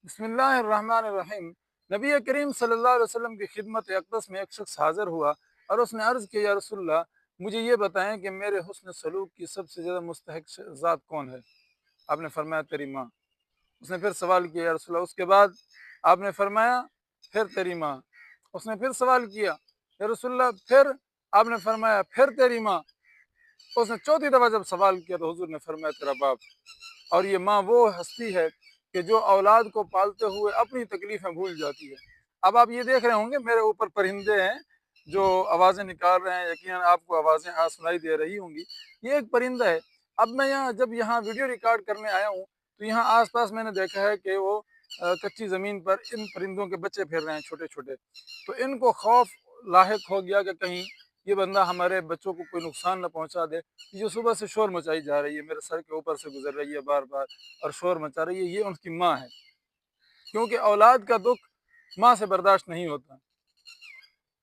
بسم اللہ الرحمن الرحیم۔ نبی کریم صلی اللہ علیہ وسلم کی خدمت اقدس میں ایک شخص حاضر ہوا اور اس نے عرض کیا، یا رسول اللہ مجھے یہ بتائیں کہ میرے حسن سلوک کی سب سے زیادہ مستحق ذات کون ہے؟ آپ نے فرمایا تیری ماں۔ اس نے پھر سوال کیا، یا رسول اللہ اس کے بعد؟ آپ نے فرمایا پھر تیری ماں۔ اس نے پھر سوال کیا، یا رسول اللہ پھر؟ آپ نے فرمایا پھر تیری ماں۔ اس نے چوتھی دفعہ جب سوال کیا تو حضور نے فرمایا تیرا باپ۔ اور یہ ماں وہ ہستی ہے کہ جو اولاد کو پالتے ہوئے اپنی تکلیفیں بھول جاتی ہے۔ اب آپ یہ دیکھ رہے ہوں گے میرے اوپر پرندے ہیں جو آوازیں نکال رہے ہیں، یقیناً آپ کو آوازیں سنائی دے رہی ہوں گی۔ یہ ایک پرندہ ہے۔ اب میں جب یہاں ویڈیو ریکارڈ کرنے آیا ہوں تو یہاں آس پاس میں نے دیکھا ہے کہ وہ کچی زمین پر ان پرندوں کے بچے پھر رہے ہیں چھوٹے چھوٹے، تو ان کو خوف لاحق ہو گیا کہ کہیں یہ بندہ ہمارے بچوں کو کوئی نقصان نہ پہنچا دے۔ جو صبح سے شور مچائی جا رہی ہے، میرے سر کے اوپر سے گزر رہی ہے بار بار اور شور مچا رہی ہے، یہ ان کی ماں ہے۔ کیونکہ اولاد کا دکھ ماں سے برداشت نہیں ہوتا۔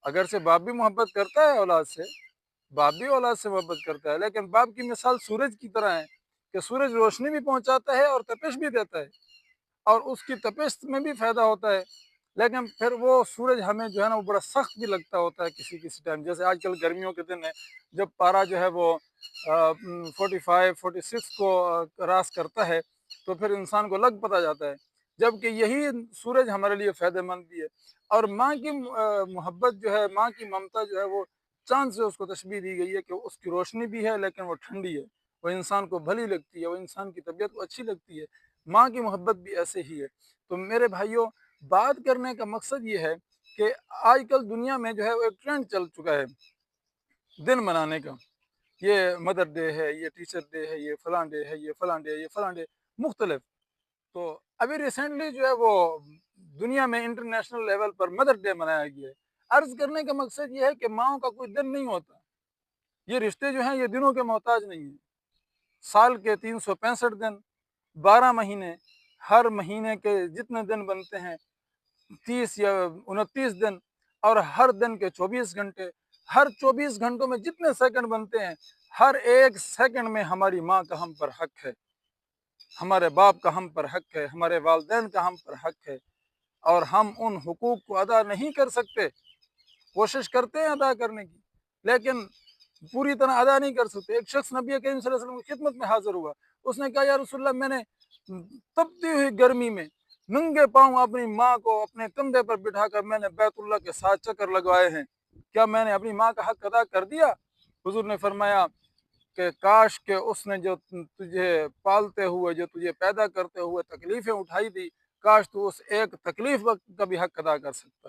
اگر سے باپ بھی محبت کرتا ہے اولاد سے، باپ بھی اولاد سے محبت کرتا ہے، لیکن باپ کی مثال سورج کی طرح ہے کہ سورج روشنی بھی پہنچاتا ہے اور تپش بھی دیتا ہے، اور اس کی تپش میں بھی فائدہ ہوتا ہے، لیکن پھر وہ سورج ہمیں جو ہے نا وہ بڑا سخت بھی لگتا ہوتا ہے کسی کسی ٹائم۔ جیسے آج کل گرمیوں کے دن ہے، جب پارا جو ہے وہ 45 46 کو کراس کرتا ہے تو پھر انسان کو لگ پتہ جاتا ہے، جبکہ یہی سورج ہمارے لیے فائدہ مند بھی ہے۔ اور ماں کی محبت جو ہے، ماں کی ممتا جو ہے، وہ چاند سے اس کو تشبیہ دی گئی ہے کہ اس کی روشنی بھی ہے لیکن وہ ٹھنڈی ہے، وہ انسان کو بھلی لگتی ہے، وہ انسان کی طبیعت کو اچھی لگتی ہے۔ ماں کی محبت بھی ایسے ہی ہے۔ تو میرے بھائیوں، بات کرنے کا مقصد یہ ہے کہ آج کل دنیا میں جو ہے وہ ایک ٹرینڈ چل چکا ہے دن منانے کا۔ یہ مدر ڈے ہے، یہ ٹیچر ڈے ہے، یہ فلاں ڈے ہے، یہ فلاں ڈے، یہ فلاں ڈے، مختلف۔ تو ابھی ریسنٹلی جو ہے وہ دنیا میں انٹرنیشنل لیول پر مدر ڈے منایا گیا ہے۔ عرض کرنے کا مقصد یہ ہے کہ ماؤں کا کوئی دن نہیں ہوتا، یہ رشتے جو ہیں یہ دنوں کے محتاج نہیں ہیں۔ سال کے 365 دن، 12 مہینے، ہر مہینے کے جتنے دن بنتے ہیں 30 یا 29 دن، اور ہر دن کے 24 گھنٹے، ہر 24 گھنٹوں میں جتنے سیکنڈ بنتے ہیں، ہر ایک سیکنڈ میں ہماری ماں کا ہم پر حق ہے، ہمارے باپ کا ہم پر حق ہے، ہمارے والدین کا ہم پر حق ہے، اور ہم ان حقوق کو ادا نہیں کر سکتے۔ کوشش کرتے ہیں ادا کرنے کی لیکن پوری طرح ادا نہیں کر سکتے۔ ایک شخص نبی کریم صلی اللہ علیہ وسلم کی خدمت میں حاضر ہوا، اس نے کہا، یا رسول اللہ میں نے تپتی ہوئی گرمی میں ننگے پاؤں اپنی ماں کو اپنے کندھے پر بٹھا کر میں نے بیت اللہ کے 7 چکر لگوائے ہیں، کیا میں نے اپنی ماں کا حق ادا کر دیا؟ حضور نے فرمایا کہ کاش کہ اس نے جو تجھے پالتے ہوئے، جو تجھے پیدا کرتے ہوئے تکلیفیں اٹھائی دی، کاش تو اس ایک تکلیف کا بھی حق ادا کر سکتا۔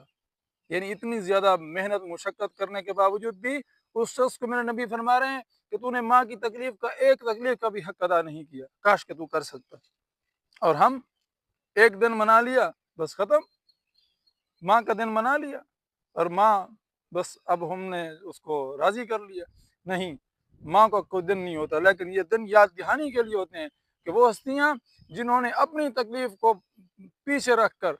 یعنی اتنی زیادہ محنت مشقت کرنے کے باوجود بھی اس شخص کو میرے نبی فرما رہے ہیں کہ تو نے ماں کی تکلیف کا ایک تکلیف کا بھی حق ادا نہیں کیا، کاش کہ تو کر سکتا۔ اور ہم ایک دن منا لیا بس ختم، ماں کا دن منا لیا اور ماں بس اب ہم نے اس کو راضی کر لیا۔ نہیں، ماں کا کوئی دن نہیں ہوتا، لیکن یہ دن یاد دہانی کے لیے ہوتے ہیں کہ وہ ہستیاں جنہوں نے اپنی تکلیف کو پیچھے رکھ کر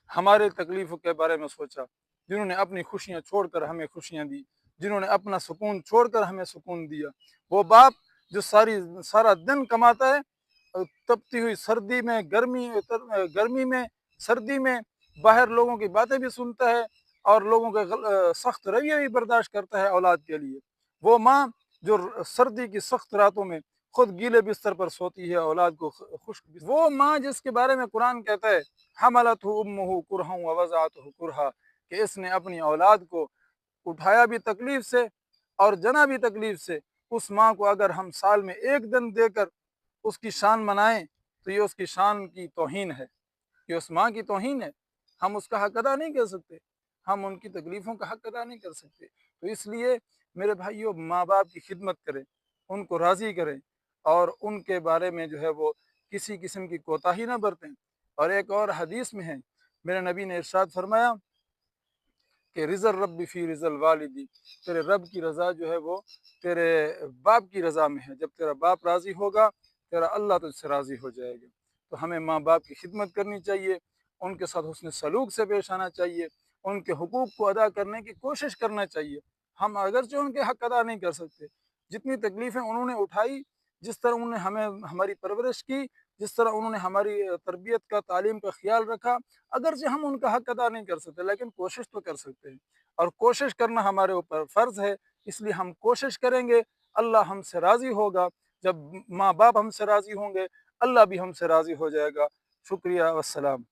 ہمارے تکلیفوں کے بارے میں سوچا، جنہوں نے اپنی خوشیاں چھوڑ کر ہمیں خوشیاں دی، جنہوں نے اپنا سکون چھوڑ کر ہمیں سکون دیا۔ وہ باپ جو سارا دن کماتا ہے، تپتی ہوئی سردی میں، گرمی میں، سردی میں باہر لوگوں کی باتیں بھی سنتا ہے اور لوگوں کے سخت رویے بھی برداشت کرتا ہے اولاد کے لیے۔ وہ ماں جو سردی کی سخت راتوں میں خود گیلے بستر پر سوتی ہے اولاد کو خشک بستر، وہ ماں جس کے بارے میں قرآن کہتا ہے حملتہ امہ کرہا ووضعتہ کرہا، کہ اس نے اپنی اولاد کو اٹھایا بھی تکلیف سے اور جنا بھی تکلیف سے۔ اس ماں کو اگر ہم سال میں ایک دن دے کر اس کی شان منائیں تو یہ اس کی شان کی توہین ہے، یہ اس ماں کی توہین ہے۔ ہم اس کا حق ادا نہیں کر سکتے، ہم ان کی تکلیفوں کا حق ادا نہیں کر سکتے۔ تو اس لیے میرے بھائیوں، ماں باپ کی خدمت کریں، ان کو راضی کریں، اور ان کے بارے میں جو ہے وہ کسی قسم کی کوتاہی نہ برتیں۔ اور ایک اور حدیث میں ہے، میرے نبی نے ارشاد فرمایا کہ رضا الرب فی رضا الوالدی، تیرے رب کی رضا جو ہے وہ تیرے باپ کی رضا میں ہے۔ جب تیرا باپ راضی ہوگا، تیرا اللہ تجھ سے راضی ہو جائے گا۔ تو ہمیں ماں باپ کی خدمت کرنی چاہیے، ان کے ساتھ حسن سلوک سے پیش آنا چاہیے، ان کے حقوق کو ادا کرنے کی کوشش کرنا چاہیے۔ ہم اگرچہ ان کے حق ادا نہیں کر سکتے، جتنی تکلیفیں انہوں نے اٹھائی، جس طرح انہوں نے ہمیں ہماری پرورش کی، جس طرح انہوں نے ہماری تربیت کا، تعلیم کا خیال رکھا، اگرچہ ہم ان کا حق ادا نہیں کر سکتے لیکن کوشش تو کر سکتے ہیں، اور کوشش کرنا ہمارے اوپر فرض ہے، اس لیے ہم کوشش کریں گے، اللہ ہم سے راضی ہوگا، جب ماں باپ ہم سے راضی ہوں گے اللہ بھی ہم سے راضی ہو جائے گا۔ شکریہ، والسلام۔